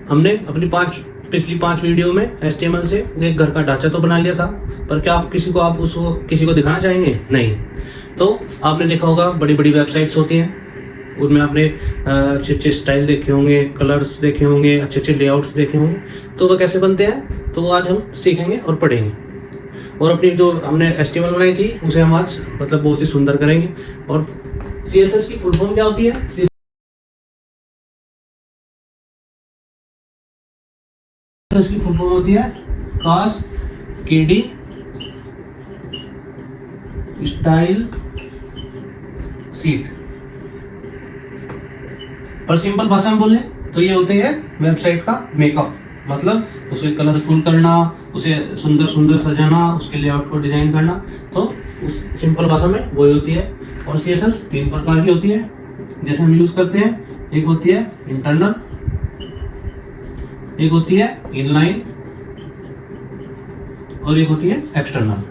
हमने अपनी पिछली 5 वीडियो में HTML से एक घर का ढांचा तो बना लिया था, पर क्या आप उसको किसी को दिखाना चाहेंगे? नहीं। तो आपने देखा होगा बड़ी बड़ी वेबसाइट्स होती हैं, उनमें आपने अच्छे अच्छे स्टाइल देखे होंगे, कलर्स देखे होंगे, अच्छे अच्छे लेआउट्स देखे होंगे। तो वो कैसे बनते हैं, तो वो आज हम सीखेंगे और पढ़ेंगे। और अपनी जो हमने HTML बनाई थी उसे हम आज मतलब बहुत ही सुंदर करेंगे। और CSS की फुल फॉर्म क्या होती है? CSS की फुल फॉर्म होती है कास्केडिंग स्टाइल शीट। पर सिंपल भाषा में बोले तो ये होते हैं वेबसाइट का मेकअप, मतलब उसे कलरफुल करना, उसे सुंदर सुंदर सजाना, उसके लेआउट को डिजाइन करना। तो उस सिंपल भाषा में वही होती है। और CSS 3 प्रकार की होती है जैसे हम यूज करते हैं। एक होती है इंटरनल, एक होती है इनलाइन और एक होती है एक्सटर्नल।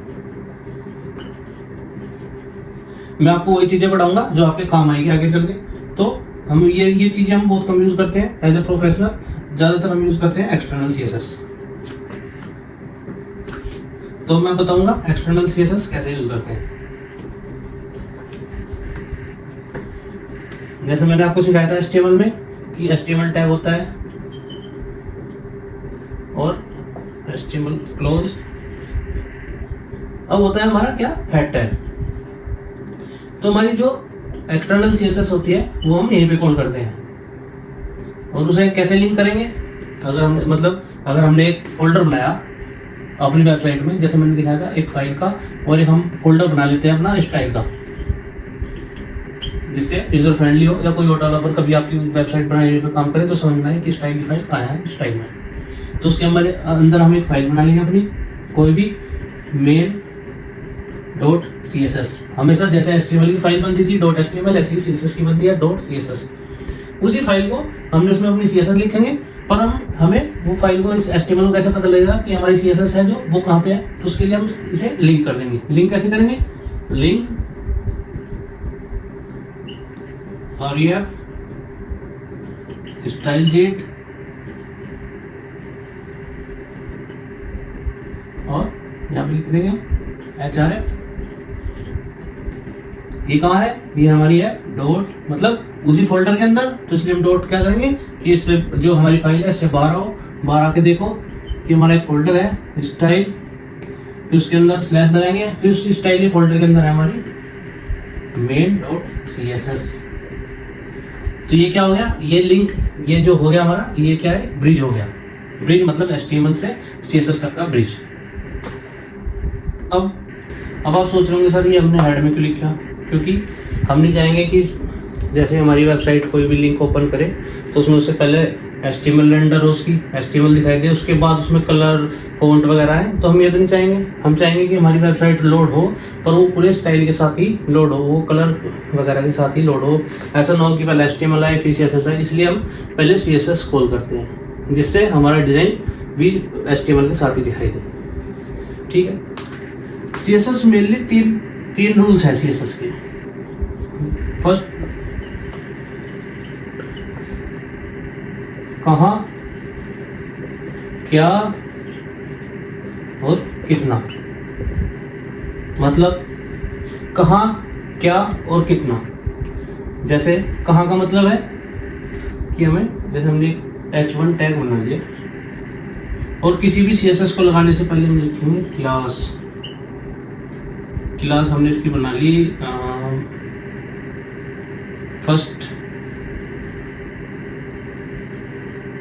मैं आपको वही चीजें पढ़ाऊंगा जो आपके काम आएगी आगे चल के। तो हम ये चीजें हम बहुत कम यूज करते हैं एज ए प्रोफेशनल, ज्यादातर हम यूज करते हैं एक्सटर्नल CSS। तो मैं बताऊंगा एक्सटर्नल CSS कैसे यूज करते हैं। जैसे मैंने आपको सिखाया था HTML में कि HTML टैग होता है और HTML क्लोज। अब होता है हमारा क्या, हेड टैग। तो हमारी जो एक्सटर्नल CSS होती है वो हम यहीं पे कॉल करते हैं। और उसे कैसे लिंक करेंगे? अगर हमने एक फोल्डर बनाया अपनी वेबसाइट में, जैसे मैंने दिखाया था एक फाइल का, और एक हम फोल्डर बना लेते हैं अपना स्टाइल का, जिससे यूजर फ्रेंडली हो, या कोई और डेवलपर कभी आपकी वेबसाइट बनाने पे काम करे तो समझ में आए कि स्टाइल की फाइल कहाँ है स्टाइल में। तो उसके हमारे अंदर हम एक फाइल बना लेंगे अपनी, कोई भी main.css। हमेशा जैसे HTML की फाइल बनती थी .html, ऐसे ही CSS की बनती है .css। उसी फाइल को हमने उसमें अपनी CSS लिखेंगे, पर हमें वो फाइल को, इस HTML को कैसे पता लगेगा कि हमारी CSS है जो वो कहाँ पे है? तो उसके लिए हम इसे लिंक कर देंगे। लिंक कैसे करेंगे? लिंक ref स्टाइल शीट और यहाँ पे लिख देंगे href। ये कहाँ है? ये हमारी है डॉट, मतलब उसी फोल्डर के अंदर। तो इसलिए हम डॉट क्या करेंगे कि इससे जो हमारी फाइल है इससे बाहर आओ, बाहर आके देखो कि हमारा एक फोल्डर है स्टाइल, फिर उसके अंदर स्लैश लगाएंगे, फिर उस स्टाइल फोल्डर के अंदर है हमारी main.css। तो ये क्या हो गया? ये लिंक, ये जो हो गया हमारा, ये क्या है? ब्रिज हो गया। ब्रिज मतलब HTML से CSS तक का ब्रिज। अब आप सोच रहे होंगे सर ये हमने हेड में क्यों लिखा? क्योंकि हम नहीं चाहेंगे कि जैसे हमारी वेबसाइट कोई भी लिंक ओपन करे तो उसमें उससे पहले HTML रेंडर हो, उसकी HTML दिखाई दे, उसके बाद उसमें कलर फॉन्ट वगैरह है। तो हम ये तो नहीं चाहेंगे। हम चाहेंगे कि हमारी वेबसाइट लोड हो पर वो पूरे स्टाइल के साथ ही लोड हो, वो कलर वगैरह के साथ ही लोड हो। ऐसा ना हो कि पहले HTML आए फिर CSS आए। इसलिए हम पहले CSS कॉल करते हैं, जिससे हमारा डिज़ाइन भी HTML के साथ ही दिखाई दे। ठीक है। CSS मेनली तीन रूल्स है CSS के। फर्स्ट, कहाँ, क्या और कितना। मतलब कहाँ, क्या और कितना। जैसे कहाँ का मतलब है कि हमें, जैसे हमने h1 टैग बना लिया और किसी भी CSS को लगाने से पहले हम लिखेंगे क्लास हमने इसकी बना ली फर्स्ट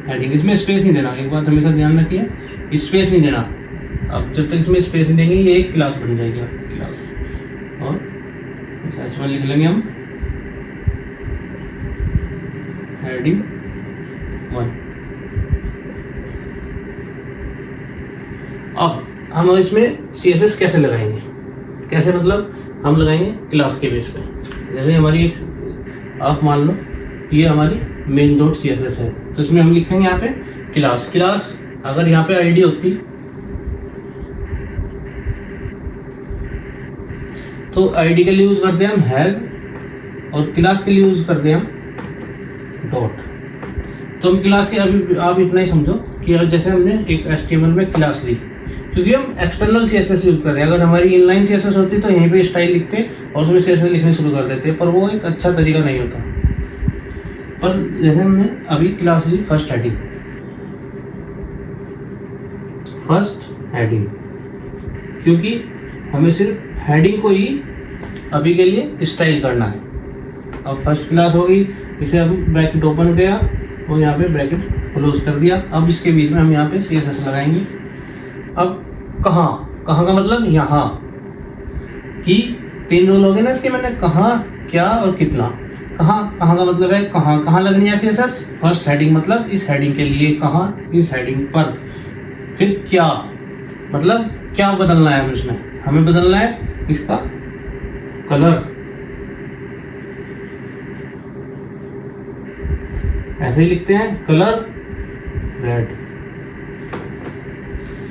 हेडिंग। इसमें स्पेस नहीं देना, एक बात हमेशा ध्यान रखिए, स्पेस नहीं देना। अब जब तक इसमें स्पेस नहीं देंगे ये एक क्लास बन जाएगी आपकी क्लास। और h1 लिख लेंगे हम हेडिंग 1। अब हम इसमें CSS कैसे लगाएंगे? कैसे मतलब हम लगाएंगे क्लास के बेस पे। जैसे हमारी एक, आप मान लो ये हमारी main.css है, तो इसमें हम लिखेंगे यहाँ पे क्लास। अगर यहाँ पे आईडी होती तो आईडी के लिए यूज करते हैं हम हैज, और क्लास के लिए यूज करते हैं हम डॉट। तो हम क्लास के अभी आप इतना ही समझो कि जैसे हमने एक HTML में क्लास ली, क्योंकि हम एक्सटर्नल CSS यूज कर रहे हैं। अगर हमारी इनलाइन CSS होती तो यहीं पे स्टाइल लिखते और उसमें CSS लिखने शुरू कर देते, पर वो एक अच्छा तरीका नहीं होता। पर जैसे हमने अभी क्लास ली फर्स्ट हेडिंग, क्योंकि हमें सिर्फ हेडिंग को ही अभी के लिए स्टाइल करना है। अब फर्स्ट क्लास होगी, इसे अब ब्रैकेट ओपन किया और यहाँ पे ब्रैकेट क्लोज कर दिया। अब इसके बीच में हम यहाँ पे CSS लगाएंगे। अब कहाँ का मतलब यहाँ कि 3 रूल हो गए ना इसके, मैंने कहाँ, क्या और कितना। कहाँ का मतलब है कहाँ लगनी है CSS। फर्स्ट हेडिंग मतलब इस हेडिंग के लिए कहाँ, इस हेडिंग पर। फिर क्या मतलब क्या बदलना है इसमें, हमें बदलना है इसका कलर। ऐसे ही लिखते हैं, कलर रेड,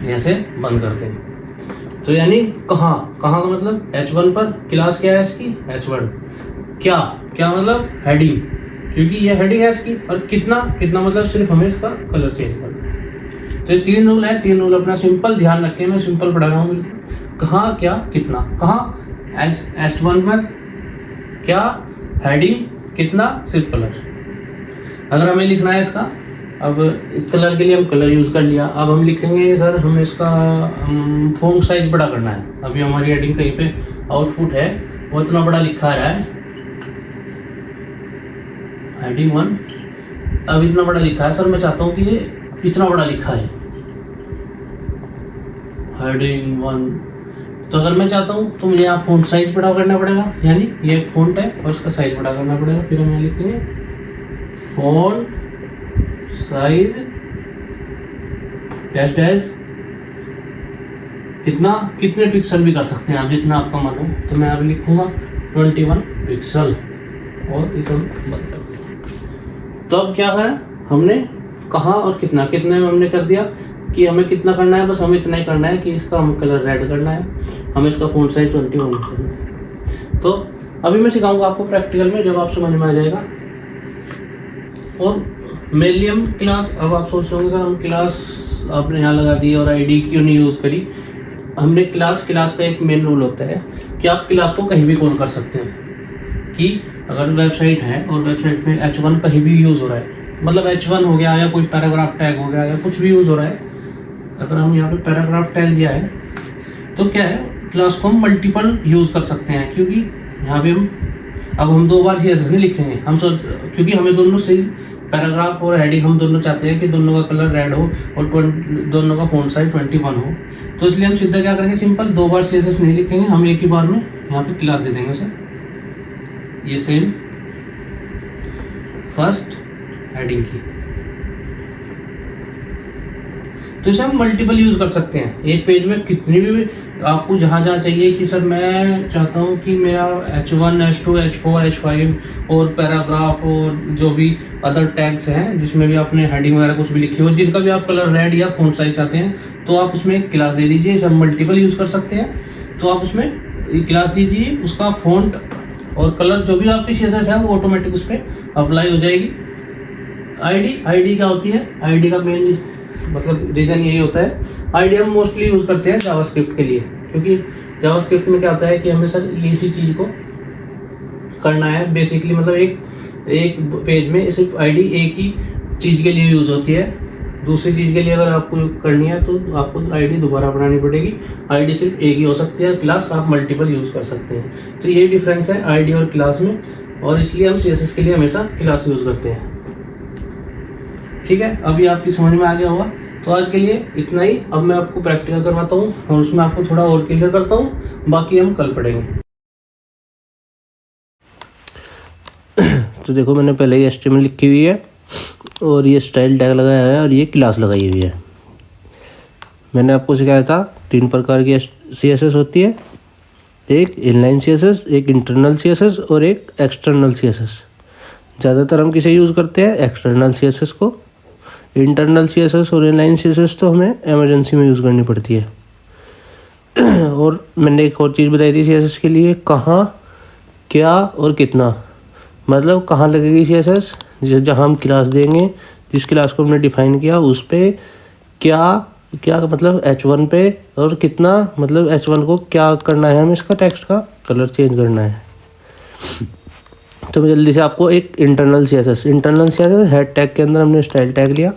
ऐसे बंद करते हैं। तो यानी कहाँ का मतलब H1 पर, क्लास क्या है इसकी H1। क्या मतलब हेडिंग, क्योंकि ये हेडिंग है इसकी। और कितना मतलब सिर्फ हमें इसका कलर चेंज करना है। तो ये 3 रूल है, 3 रूल अपना सिंपल ध्यान रखें, मैं सिंपल पढ़ा रहा हूँ बिल्कुल। कहाँ, क्या, कितना। कहाँ H1 पर, क्या हेडिंग, कितना सिर्फ कलर। अगर हमें लिखना है इसका, अब कलर के लिए हम कलर यूज़ कर लिया। अब हम लिखेंगे सर हमें इसका फॉन्ट साइज बड़ा करना है। अभी हमारी हेडिंग कहीं पे आउटपुट है वो इतना बड़ा लिखा आ रहा है, हेडिंग 1 अब इतना बड़ा लिखा है, सर मैं चाहता हूँ कि ये इतना बड़ा लिखा है हेडिंग 1। तो अगर मैं चाहता हूँ तो मुझे यहाँ फॉन्ट साइज बड़ा करना पड़ेगा, यानी ये एक फॉन्ट है और इसका साइज बड़ा करना पड़ेगा। फिर हम यहाँ लिखेंगे फॉन्ट साइज डैश कितने पिक्सल भी कर सकते हैं आप, जितना आपका मन हो। तो मैं अभी लिखूंगा 21 पिक्सल और इसे बंद कर दिया। तो अब क्या है, हमने कहाँ और कितने में हमने कर दिया कि हमें कितना करना है, बस हमें इतना ही करना है कि इसका हम कलर रेड करना है, हमें इसका फॉन्ट साइज 21 करना है। तो अभी मैं सिखाऊंगा आपको प्रैक्टिकल में, जब आप समझ में आ जाएगा। और मेनली हम क्लास, अब आप सोच रहे होंगे सर हम क्लास आपने यहाँ लगा दी और आईडी क्यों नहीं यूज़ करी। हमने क्लास का एक मेन रूल होता है कि आप क्लास को कहीं भी कॉल कर सकते हैं। कि अगर वेबसाइट है और वेबसाइट में H1 कहीं भी यूज़ हो रहा है, मतलब H1 हो गया या कोई पैराग्राफ टैग हो गया या कुछ भी यूज़ हो रहा है, अगर हम यहाँ पे पैराग्राफ टैग दिया है तो क्या है, क्लास को हम मल्टीपल यूज़ कर सकते हैं। क्योंकि यहाँ पे हम 2 बार CSS नहीं लिखेंगे, क्योंकि हमें दोनों से पैराग्राफ और हेडिंग हम दोनों चाहते हैं कि दोनों का कलर रेड हो और दोनों का फॉन्ट साइज 21 हो। तो इसलिए हम सीधा क्या करेंगे, सिंपल 2 बार CSS नहीं लिखेंगे, हम एक ही बार में यहाँ पे क्लास दे देंगे सर, ये सेम फर्स्ट हेडिंग की। तो इसे हम मल्टीपल यूज कर सकते हैं एक पेज में, कितनी भी आपको जहाँ चाहिए कि सर मैं चाहता हूँ कि मेरा H1 H2 H4 H5 और पैराग्राफ और जो भी अदर टैग्स हैं जिसमें भी आपने हेडिंग वगैरह कुछ भी लिखी हो, जिनका भी आप कलर रेड या फॉन्ट साइज चाहते हैं, तो आप उसमें एक क्लास दे दीजिए। इसे हम मल्टीपल यूज कर सकते हैं। तो आप उसमें क्लास दीजिए, उसका फॉन्ट और कलर जो भी आपकी CSS है वो ऑटोमेटिक उस पर अप्लाई हो जाएगी। आईडी क्या होती है, आईडी का मेन मतलब रीजन यही होता है। आईडी हम मोस्टली यूज करते हैं जावास्क्रिप्ट के लिए, क्योंकि जावास्क्रिप्ट में क्या होता है कि हमें सर इसी चीज को करना है बेसिकली, मतलब एक पेज में सिर्फ आईडी एक ही चीज के लिए यूज होती है। दूसरी चीज के लिए अगर आपको करनी है तो आपको आईडी दोबारा बनानी पड़ेगी। आईडी सिर्फ एक ही हो सकती है, क्लास आप मल्टीपल यूज कर सकते हैं। तो ये डिफरेंस है आईडी और क्लास में, और इसलिए हम CSS के लिए हमेशा क्लास यूज करते हैं। ठीक है, अभी आपकी समझ में आ गया होगा। तो आज के लिए इतना ही। अब मैं आपको प्रैक्टिकल करवाता हूँ और उसमें आपको थोड़ा और क्लियर करता हूँ, बाकी हम कल पढ़ेंगे। तो देखो मैंने पहले ही HTML लिखी हुई है और ये स्टाइल टैग लगाया है और ये क्लास लगाई हुई है। मैंने आपको सिखाया था 3 प्रकार की CSS होती है, एक इनलाइन CSS, एक इंटरनल CSS और एक एक्सटर्नल CSS। ज़्यादातर हम किसे यूज़ करते हैं, एक्सटर्नल CSS को। इंटरनल CSS और इनलाइन CSS तो हमें इमरजेंसी में यूज़ करनी पड़ती है। और मैंने एक और चीज़ बताई थी CSS के लिए, कहाँ, क्या और कितना। मतलब कहाँ लगेगी CSS, जहाँ हम क्लास देंगे जिस क्लास को हमने डिफाइन किया उस पे क्या मतलब H1 पे और कितना मतलब H1 को क्या करना है, हमें इसका टेक्स्ट का कलर चेंज करना है। तो मैं जल्दी से आपको एक इंटरनल CSS हेड टैग के अंदर हमने स्टाइल टैग लिया,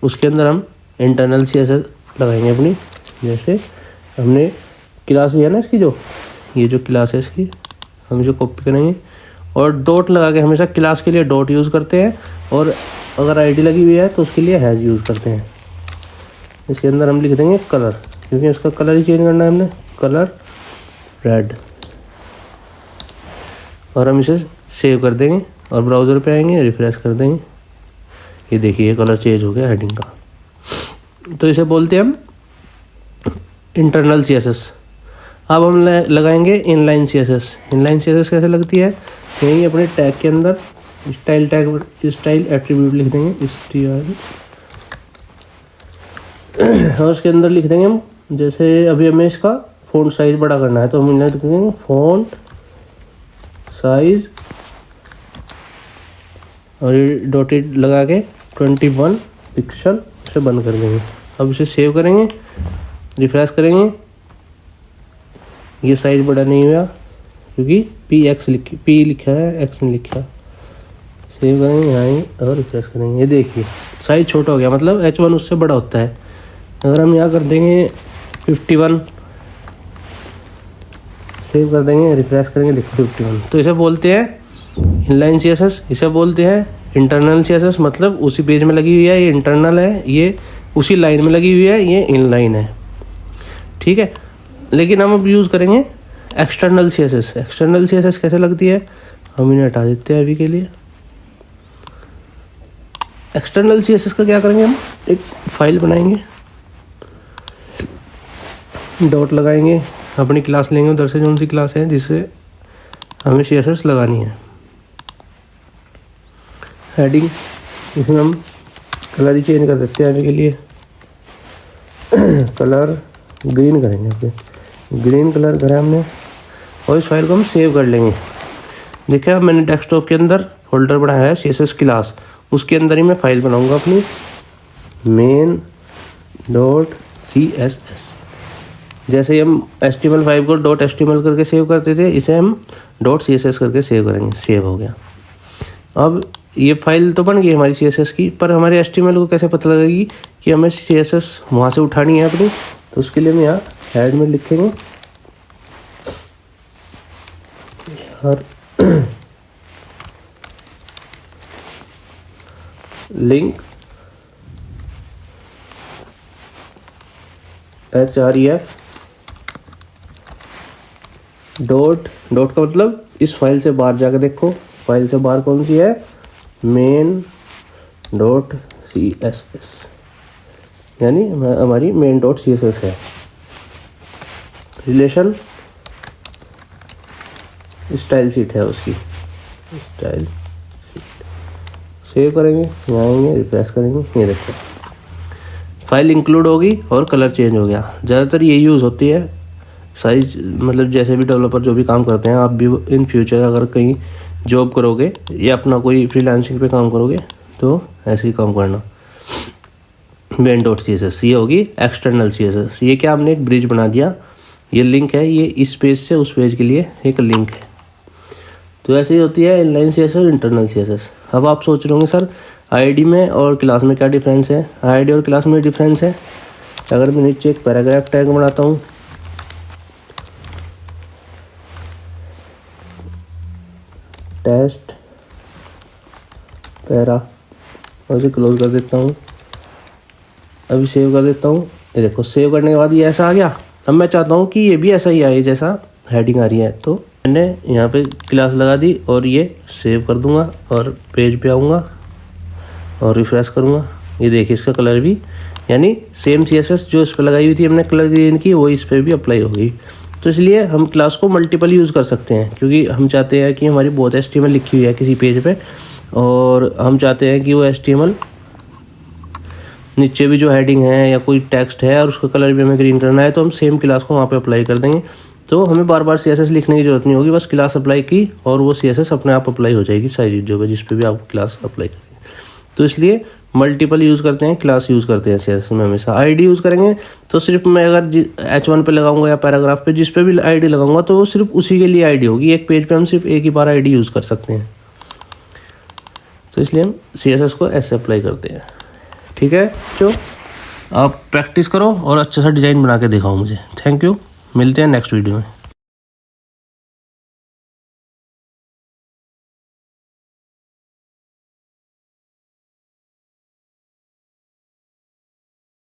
उसके अंदर हम इंटरनल CSS लगाएंगे अपनी। जैसे हमने क्लास है ना इसकी, जो ये जो क्लास है इसकी, हम इसे कॉपी करेंगे और डॉट लगा के, हमेशा क्लास के लिए डॉट यूज़ करते हैं और अगर आईडी लगी हुई है तो उसके लिए हैज यूज़ करते हैं। इसके अंदर हम लिख देंगे कलर, क्योंकि इसका कलर ही चेंज करना है हमने, कलर रेड, और हम इसे सेव कर देंगे और ब्राउज़र पे आएंगे, रिफ्रेश कर देंगे। ये देखिए कलर चेंज हो गया हेडिंग का। तो इसे बोलते हैं हम इंटरनल CSS। अब हम लगाएंगे इनलाइन CSS। इनलाइन CSS कैसे लगती है, यही अपने टैग के अंदर स्टाइल एट्रीब्यूट लिख देंगे style, और उसके अंदर लिख देंगे हम, जैसे अभी हमें इसका फ़ॉन्ट साइज़ बड़ा करना है तो हम लिख देंगे फ़ॉन्ट साइज, और ये डॉटेड लगा के 21 पिक्सल से बंद कर देंगे। अब इसे सेव करेंगे, रिफ्रेश करेंगे, ये साइज बड़ा नहीं हुआ क्योंकि P लिखा है, X नहीं लिखा। सेव करेंगे यहाँ और रिफ्रेश करेंगे, ये देखिए साइज छोटा हो गया, मतलब H1 उससे बड़ा होता है। अगर हम यहाँ कर देंगे 51, सेव कर देंगे, रिफ्रेश करेंगे, देखो 51। तो इसे बोलते हैं इनलाइन CSS, इसे बोलते हैं इंटरनल CSS, मतलब उसी पेज में लगी हुई है, ये इंटरनल है, ये उसी लाइन में लगी हुई है, ये इनलाइन है, ठीक है। लेकिन हम अब यूज़ करेंगे एक्सटर्नल CSS। एक्सटर्नल CSS कैसे लगती है, हम इन्हें हटा देते हैं अभी के लिए। एक्सटर्नल CSS का क्या करेंगे, हम एक फाइल बनाएंगे, डॉट लगाएंगे, अपनी क्लास लेंगे उधर से, जो सी क्लास है जिससे हमें CSS लगानी है। हेडिंग, इसमें हम कलर ही चेंज कर देते हैं अभी के लिए, कलर ग्रीन करेंगे, ओके ग्रीन कलर करा हमने, और इस फाइल को हम सेव कर लेंगे। देखिए अब मैंने डेस्कटॉप के अंदर फोल्डर बनाया है CSS क्लास, उसके अंदर ही मैं फाइल बनाऊंगा अपनी main.css। जैसे ही हम HTML5 को .html करके सेव करते थे, इसे हम .css करके सेव करेंगे, सेव हो गया। अब ये फाइल तो बन गई हमारी CSS की, पर हमारे HTML को कैसे पता लगेगी कि हमें CSS वहाँ से उठानी है अपनी, तो उसके लिए हम यहाँ हेड में लिखेंगे यार लिंक href डॉट का मतलब इस फाइल से बाहर जाकर देखो, फाइल से बाहर कौन सी है, main.css, यानी हमारी main.css है। रिलेशन स्टाइल शीट है उसकी, स्टाइल शीट। सेव करेंगे, यहाँ आएंगे, रिफ्रेश करेंगे, ये देखो फाइल इंक्लूड होगी और कलर चेंज हो गया। ज़्यादातर ये यूज़ होती है साइज, मतलब जैसे भी डेवलपर जो भी काम करते हैं, आप भी इन फ्यूचर अगर कहीं जॉब करोगे या अपना कोई फ्रीलांसिंग पे काम करोगे तो ऐसे ही काम करना। main.css ये होगी एक्सटर्नल CSS। ये क्या, हमने एक ब्रिज बना दिया, ये लिंक है, ये इस पेज से उस पेज के लिए एक लिंक है। तो ऐसे ही होती है इनलाइन CSS और इंटरनल CSS। अब आप सोच रहे होंगे सर आईडी में और क्लास में क्या डिफरेंस है। आईडी और क्लास में डिफरेंस है, अगर मैं नीचे एक पैराग्राफ टैग बनाता हूँ, टेस्ट पैरा, और इसे क्लोज कर देता हूँ, अभी सेव कर देता हूँ। ये देखो सेव करने के बाद ये ऐसा आ गया। अब मैं चाहता हूँ कि ये भी ऐसा ही आए जैसा हेडिंग आ रही है, तो मैंने यहाँ पे क्लास लगा दी और ये सेव कर दूँगा और पेज पे आऊँगा और रिफ्रेश करूँगा। ये देखिए इसका कलर भी, यानी सेम CSS जो इस पर लगाई हुई थी हमने कलर ग्रीन की, वो इस पर भी अप्लाई होगी। तो इसलिए हम क्लास को मल्टीपल यूज़ कर सकते हैं, क्योंकि हम चाहते हैं कि हमारी बहुत HTML लिखी हुई है किसी पेज पे, और हम चाहते हैं कि वो HTML नीचे भी जो हेडिंग है या कोई टेक्स्ट है और उसका कलर भी हमें ग्रीन करना है, तो हम सेम क्लास को वहाँ पे अप्लाई कर देंगे। तो हमें बार बार CSS लिखने की ज़रूरत नहीं होगी, बस क्लास अप्लाई की और वो CSS अपने आप अप्लाई हो जाएगी सारी चीज़ों पर जिस पे भी आप क्लास अप्लाई करेंगे। तो इसलिए मल्टीपल यूज़ करते हैं, क्लास यूज़ करते हैं CSS में हमेशा। आईडी यूज़ करेंगे तो सिर्फ मैं अगर H1 पे लगाऊंगा या पैराग्राफ पे, जिस पे भी आईडी लगाऊंगा तो वो सिर्फ उसी के लिए आईडी होगी। एक पेज पे हम सिर्फ एक ही बार आईडी यूज़ कर सकते हैं, तो इसलिए हम CSS को ऐसे अप्लाई करते हैं। ठीक है, तो आप प्रैक्टिस करो और अच्छा सा डिज़ाइन बना के दिखाओ मुझे। थैंक यू, मिलते हैं नेक्स्ट वीडियो में।